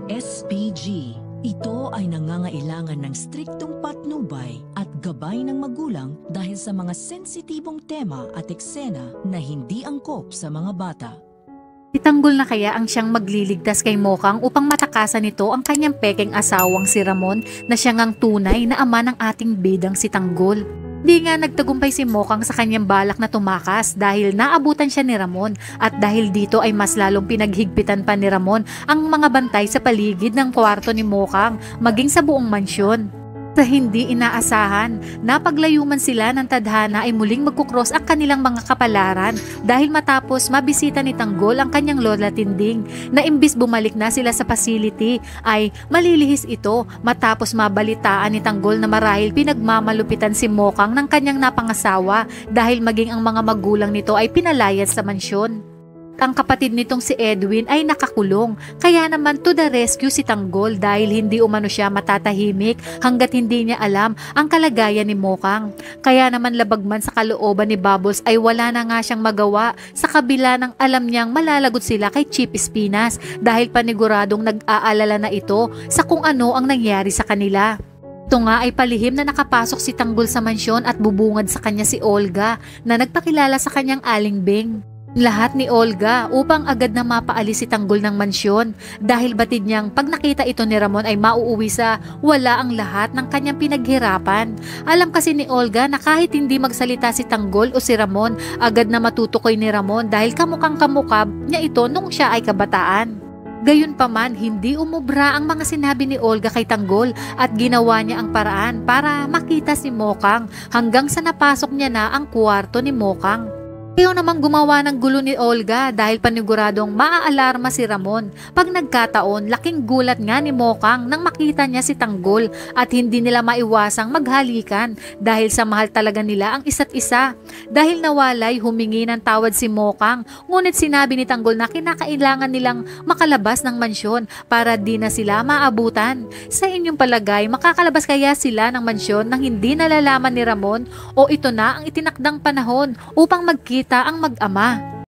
SPG. Ito ay nangangailangan ng striktong patnubay at gabay ng magulang dahil sa mga sensitibong tema at eksena na hindi angkop sa mga bata. Itanggol na kaya ang siyang magliligtas kay Mokang upang matakasan nito ang kanyang pekeng asawang si Ramon na siya ngang tunay na ama ng ating bidang si Tanggol. Di nga nagtagumpay si Mokang sa kanyang balak na tumakas dahil naabutan siya ni Ramon at dahil dito ay mas lalong pinaghigpitan pa ni Ramon ang mga bantay sa paligid ng kwarto ni Mokang maging sa buong mansyon. Sa hindi inaasahan, napaglayuman sila ng tadhana ay muling magkukross ang kanilang mga kapalaran dahil matapos mabisita ni Tanggol ang kanyang lola Tinding na imbis bumalik na sila sa facility ay malilihis ito matapos mabalitaan ni Tanggol na marahil pinagmamalupitan si Mokang ng kanyang napangasawa dahil maging ang mga magulang nito ay pinalayas sa mansyon. Ang kapatid nitong si Edwin ay nakakulong, kaya naman to the rescue si Tanggol dahil hindi umano siya matatahimik hanggat hindi niya alam ang kalagayan ni Mokang. Kaya naman labagman sa kalooban ni Bubbles ay wala na nga siyang magawa sa kabila ng alam niyang malalagot sila kay Chip Espinas dahil paniguradong nag-aalala na ito sa kung ano ang nangyari sa kanila. Ito nga ay palihim na nakapasok si Tanggol sa mansyon at bubungad sa kanya si Olga na nagpakilala sa kanyang aling Bing. Lahat ni Olga upang agad na mapaalis si Tanggol ng mansyon dahil batid niyang pag nakita ito ni Ramon ay mauuwi sa wala ang lahat ng kanyang pinaghirapan. Alam kasi ni Olga na kahit hindi magsalita si Tanggol o si Ramon, agad na matutukoy ni Ramon dahil kamukhang kamukha niya ito nung siya ay kabataan. Gayunpaman, hindi umubra ang mga sinabi ni Olga kay Tanggol at ginawa niya ang paraan para makita si Mokang hanggang sa napasok niya na ang kwarto ni Mokang. Ayaw namang gumawa ng gulo ni Olga dahil paniguradong maaalarma si Ramon. Pag nagkataon, laking gulat nga ni Mokang nang makita niya si Tanggol at hindi nila maiwasang maghalikan dahil sa mahal talaga nila ang isa't isa. Dahil nawalay, humingi ng tawad si Mokang, ngunit sinabi ni Tanggol na kinakailangan nilang makalabas ng mansyon para di na sila maabutan. Sa inyong palagay, makakalabas kaya sila ng mansyon nang hindi nalalaman ni Ramon o ito na ang itinakdang panahon upang magkita ang mag-ama?